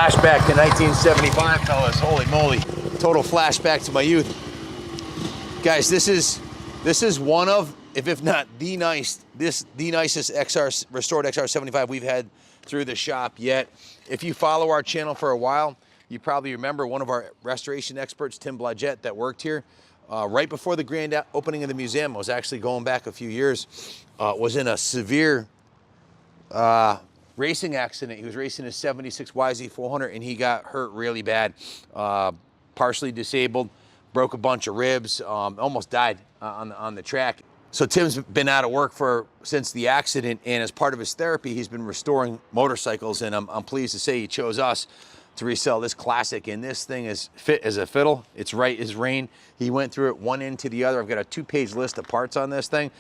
Flashback to 1975, fellas. Holy moly. Total flashback to my youth. Guys, this is one of, if not the nicest restored XR75 we've had through the shop yet. If you follow our channel for a while, you probably remember one of our restoration experts, Tim Blodgett, that worked here right before the grand opening of the museum. Was actually going back a few years. Was in a severe racing accident. He was racing a 76 YZ400 and he got hurt really bad. Partially disabled, broke a bunch of ribs, almost died on the track. So Tim's been out of work since the accident, and as part of his therapy, he's been restoring motorcycles, and I'm pleased to say he chose us to resell this classic, and this thing is fit as a fiddle. It's right as rain. He went through it one end to the other. I've got a 2-page list of parts on this thing.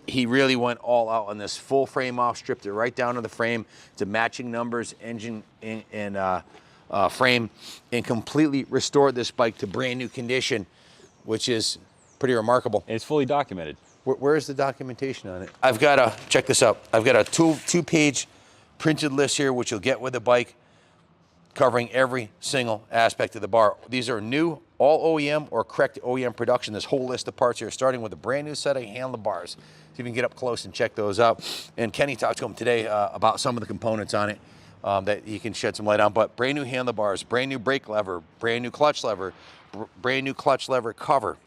He really went all out on this full frame off, stripped it right down to the frame to matching numbers, engine and frame, and completely restored this bike to brand new condition, which is pretty remarkable. And it's fully documented. Where's the documentation on it? I've got a, check this out. I've got a two-page printed list here, which you'll get with the bike, covering every single aspect of the bar. These are new, all OEM or correct OEM production. This whole list of parts here, starting with a brand new set of handlebars. So you can get up close and check those out. And Kenny talked to him today about some of the components on it that he can shed some light on. But brand new handlebars, brand new brake lever, brand new clutch lever, brand new clutch lever cover,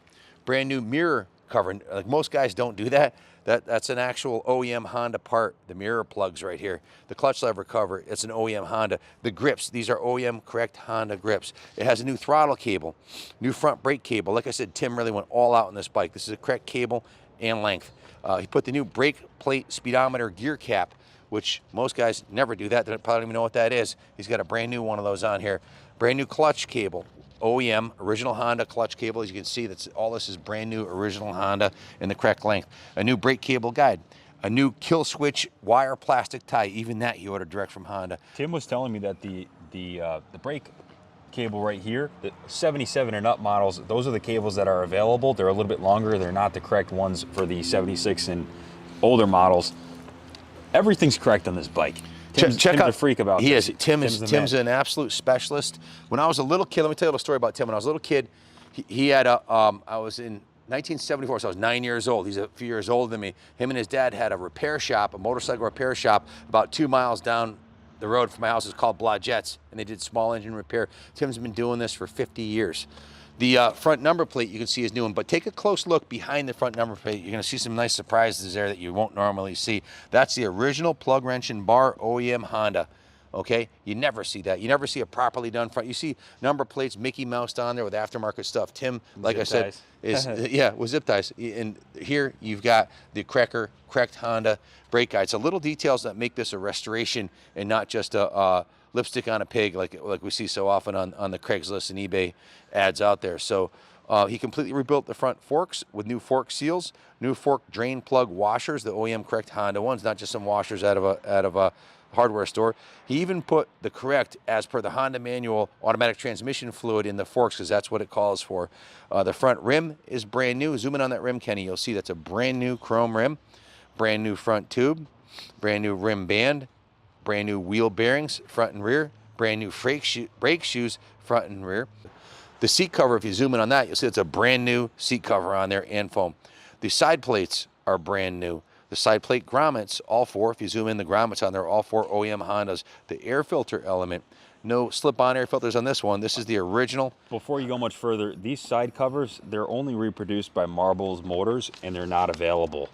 brand new mirror cover. Like most guys don't do that. That's an actual OEM Honda part. The mirror plugs right here. The clutch lever cover, it's an OEM Honda. The grips, these are OEM correct Honda grips. It has a new throttle cable, new front brake cable. Like I said, Tim really went all out on this bike. This is a correct cable and length. He put the new brake plate speedometer gear cap, which most guys never do that. They probably don't even know what that is. He's got a brand new one of those on here. Brand new clutch cable. OEM, original Honda clutch cable. As you can see, all this is brand new, original Honda in the correct length. A new brake cable guide, a new kill switch wire plastic tie. Even that he ordered direct from Honda. Tim was telling me that the brake cable right here, the 77 and up models, those are the cables that are available. They're a little bit longer. They're not the correct ones for the 76 and older models. Everything's correct on this bike. Tim's a freak about this. He is. Tim's an absolute specialist. When I was a little kid, let me tell you a little story about Tim. When I was a little kid, he had a, I was in 1974, so I was 9 years old. He's a few years older than me. Him and his dad had a repair shop, a motorcycle repair shop, about 2 miles down the road from my house. It's called Blodgett's, and they did small engine repair. Tim's been doing this for 50 years. The front number plate you can see is new one, but take a close look behind the front number plate. You're going to see some nice surprises there that you won't normally see. That's the original plug wrench and bar OEM Honda. Okay, you never see that. You never see a properly done front. You see number plates, Mickey Mouse on there with aftermarket stuff. Tim, like I said, is yeah, with zip ties. And here you've got the correct Honda brake guide. So little details that make this a restoration and not just a lipstick on a pig like we see so often on the Craigslist and eBay ads out there. So he completely rebuilt the front forks with new fork seals, new fork drain plug washers, the OEM correct Honda ones, not just some washers out of a hardware store. He even put the correct, as per the Honda manual, automatic transmission fluid in the forks because that's what it calls for. The front rim is brand new. Zoom in on that rim, Kenny. You'll see that's a brand new chrome rim, brand new front tube, brand new rim band, brand new wheel bearings, front and rear, brand new brake shoes, front and rear. The seat cover, if you zoom in on that, you'll see it's a brand new seat cover on there and foam. The side plates are brand new. The side plate grommets, all four, if you zoom in the grommets on there, all four OEM Hondas. The air filter element, no slip-on air filters on this one. This is the original. Before you go much further, these side covers, they're only reproduced by Marbles Motors, and they're not available.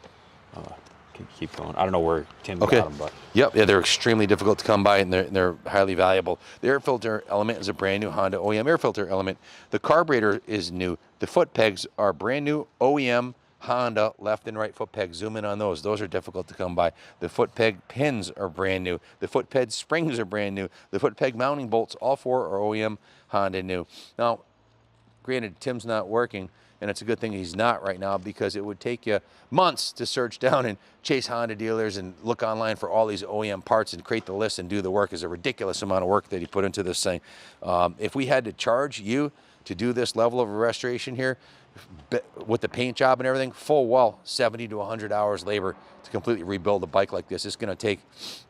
Keep going. I don't know where Tim got them, but yeah, they're extremely difficult to come by, and they're highly valuable. The air filter element is a brand new Honda OEM air filter element. The carburetor is new. The foot pegs are brand new OEM Honda left and right foot pegs. Zoom in on those. Those are difficult to come by. The foot peg pins are brand new. The foot peg springs are brand new. The foot peg mounting bolts, all four are OEM Honda new. Now, granted, Tim's not working, and it's a good thing he's not right now because it would take you months to search down and chase Honda dealers and look online for all these OEM parts and create the list and do the work. Is a ridiculous amount of work that he put into this thing. If we had to charge you to do this level of restoration here, with the paint job and everything, full well 70 to 100 hours labor to completely rebuild a bike like this. It's going to take,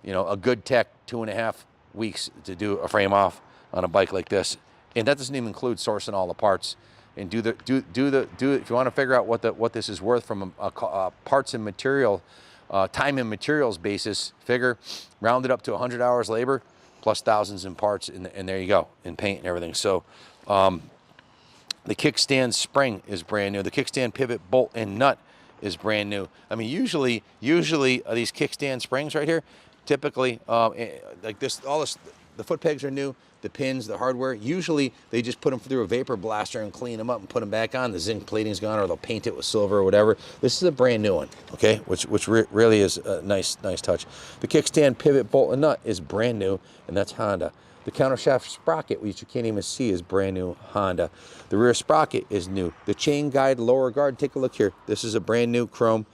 you know, a good tech 2.5 weeks to do a frame off on a bike like this, and that doesn't even include sourcing all the parts. And do it if you want to figure out what this is worth from a parts and material, time and materials basis. Figure round it up to 100 hours labor plus thousands in parts, and there you go, in paint and everything. So the kickstand spring is brand new. The kickstand pivot bolt and nut is brand new. I mean, usually these kickstand springs right here, typically like this, the foot pegs are new. The pins, the hardware, usually they just put them through a vapor blaster and clean them up and put them back on. The zinc plating's gone, or they'll paint it with silver or whatever. This is a brand new one, okay? Which really is a nice touch. The kickstand pivot bolt and nut is brand new, and that's Honda. The countershaft sprocket, which you can't even see, is brand new Honda. The rear sprocket is new. The chain guide lower guard, take a look here. This is a brand new chrome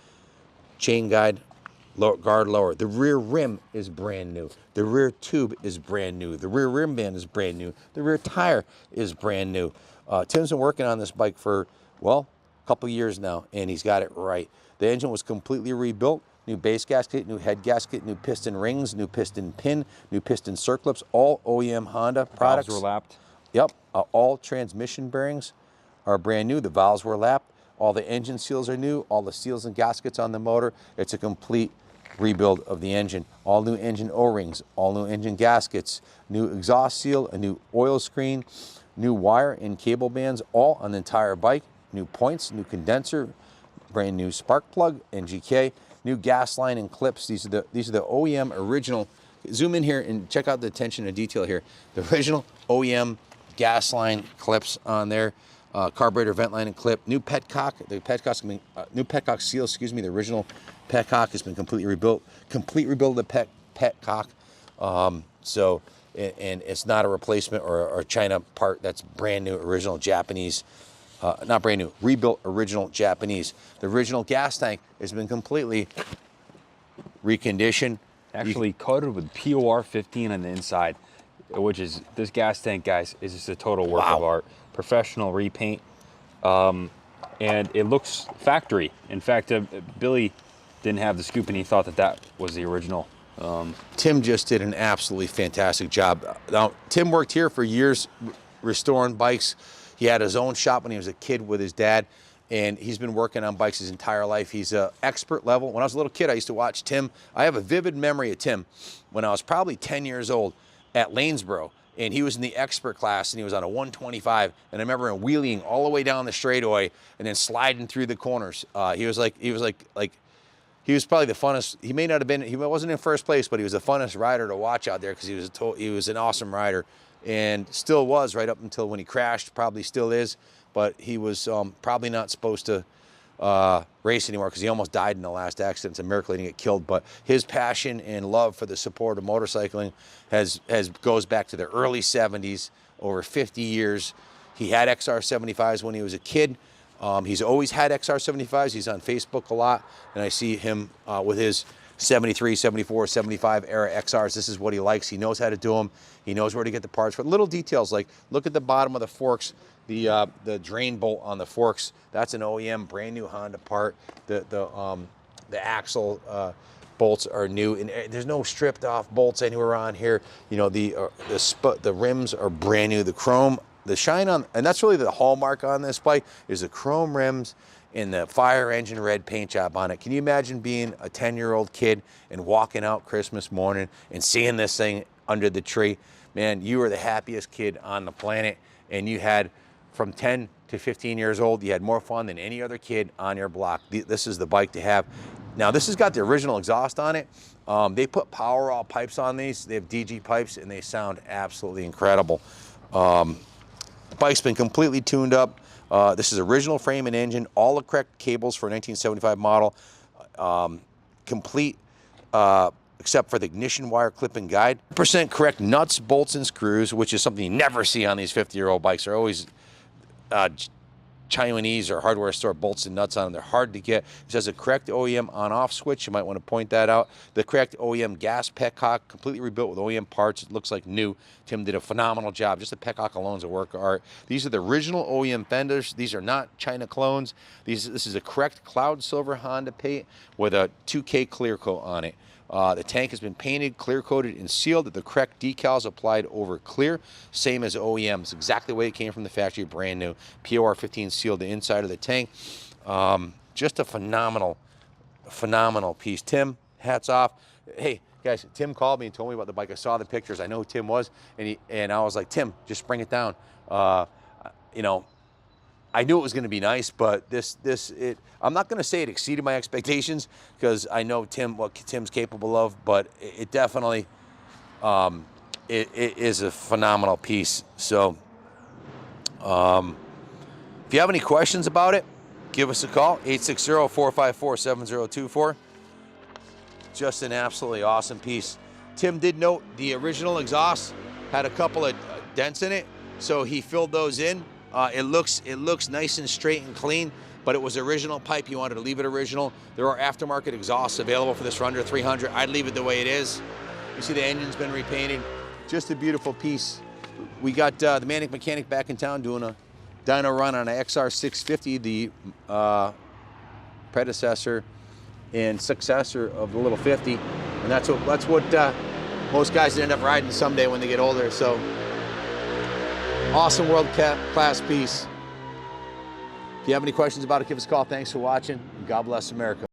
chain guide guard lower. The rear rim is brand new. The rear tube is brand new. The rear rim band is brand new. The rear tire is brand new. Tim's been working on this bike for, well, a couple years now, and he's got it right. The engine was completely rebuilt. New base gasket, new head gasket, new piston rings, new piston pin, new piston circlips, all OEM Honda products. Valves were lapped. Yep. All transmission bearings are brand new. The valves were lapped. All the engine seals are new. All the seals and gaskets on the motor. It's a complete rebuild of the engine. All new engine O-rings, all new engine gaskets, new exhaust seal, a new oil screen, new wire and cable bands, all on the entire bike. New points, new condenser, brand new spark plug, NGK, new gas line and clips. These are the OEM original. Zoom in here and check out the attention to detail here. The original OEM gas line clips on there. Carburetor vent line and clip. New petcock. The petcock's been, new petcock seal. Excuse me. The original petcock has been completely rebuilt. Complete rebuild of the petcock. So, and it's not a replacement or a China part. That's brand new, original Japanese. Not brand new. Rebuilt, original Japanese. The original gas tank has been completely reconditioned. Actually coated with POR 15 on the inside, which is, this gas tank, guys, is just a total work of art. Professional repaint, and it looks factory. In fact, Billy didn't have the scoop, and he thought that was the original. Tim just did an absolutely fantastic job. Now, Tim worked here for years restoring bikes. He had his own shop when he was a kid with his dad, and he's been working on bikes his entire life. He's an expert level. When I was a little kid, I used to watch Tim. I have a vivid memory of Tim when I was probably 10 years old at Lanesboro. And he was in the expert class, and he was on a 125. And I remember him wheeling all the way down the straightaway and then sliding through the corners. He was probably the funnest. He may not have been. He wasn't in first place, but he was the funnest rider to watch out there because he was an awesome rider, and still was right up until when he crashed. Probably still is, but he was probably not supposed to race anymore because he almost died in the last accident. It's a miracle he didn't get killed. But his passion and love for the sport of motorcycling goes back to the early 70s, over 50 years. He had XR75s when he was a kid. He's always had XR75s. He's on Facebook a lot, and I see him with his 73, 74, 75 era XRs. This is what he likes. He knows how to do them. He knows where to get the parts. But little details like look at the bottom of the forks, the drain bolt on the forks. That's an OEM brand new Honda part. The axle bolts are new, and there's no stripped off bolts anywhere on here. You know, the rims are brand new. The chrome, the shine on, and that's really the hallmark on this bike is the chrome rims and the fire engine red paint job on it. Can you imagine being a 10-year-old kid and walking out Christmas morning and seeing this thing under the tree? Man, you were the happiest kid on the planet, and you had, from 10 to 15 years old, you had more fun than any other kid on your block. This is the bike to have. Now, this has got the original exhaust on it. They put Powerall pipes on these. They have DG pipes, and they sound absolutely incredible. Bike's been completely tuned up. This is original frame and engine, all the correct cables for a 1975 model, complete except for the ignition wire clip and guide. % correct nuts, bolts, and screws, which is something you never see on these 50-year-old bikes. They're always Chinese or hardware store bolts and nuts on them. They're hard to get. It says a correct OEM on-off switch. You might want to point that out. The correct OEM gas petcock, completely rebuilt with OEM parts. It looks like new. Tim did a phenomenal job. Just the petcock alone is a work of art. These are the original OEM fenders. These are not China clones. This is a correct cloud silver Honda paint with a 2K clear coat on it. The tank has been painted, clear coated, and sealed. The correct decals applied over clear, same as OEMs. Exactly the way it came from the factory, brand new. POR 15 sealed the inside of the tank. Just a phenomenal piece. Tim, hats off. Hey guys, Tim called me and told me about the bike. I saw the pictures. I know who Tim was, and I was like, Tim, just bring it down. You know, I knew it was going to be nice, but I'm not going to say it exceeded my expectations, because I know what Tim's capable of, but it definitely it is a phenomenal piece. So if you have any questions about it, give us a call, 860-454-7024. Just an absolutely awesome piece. Tim did note the original exhaust had a couple of dents in it, so he filled those in. It looks nice and straight and clean, but it was original pipe. He wanted to leave it original. There are aftermarket exhausts available for this for under $300. I'd leave it the way it is. You see the engine's been repainted. Just a beautiful piece. We got the Manic Mechanic back in town doing a dyno run on an XR650, the predecessor and successor of the little 50, and that's what most guys end up riding someday when they get older. So awesome world-class piece. If you have any questions about it, give us a call. Thanks for watching, and God bless America.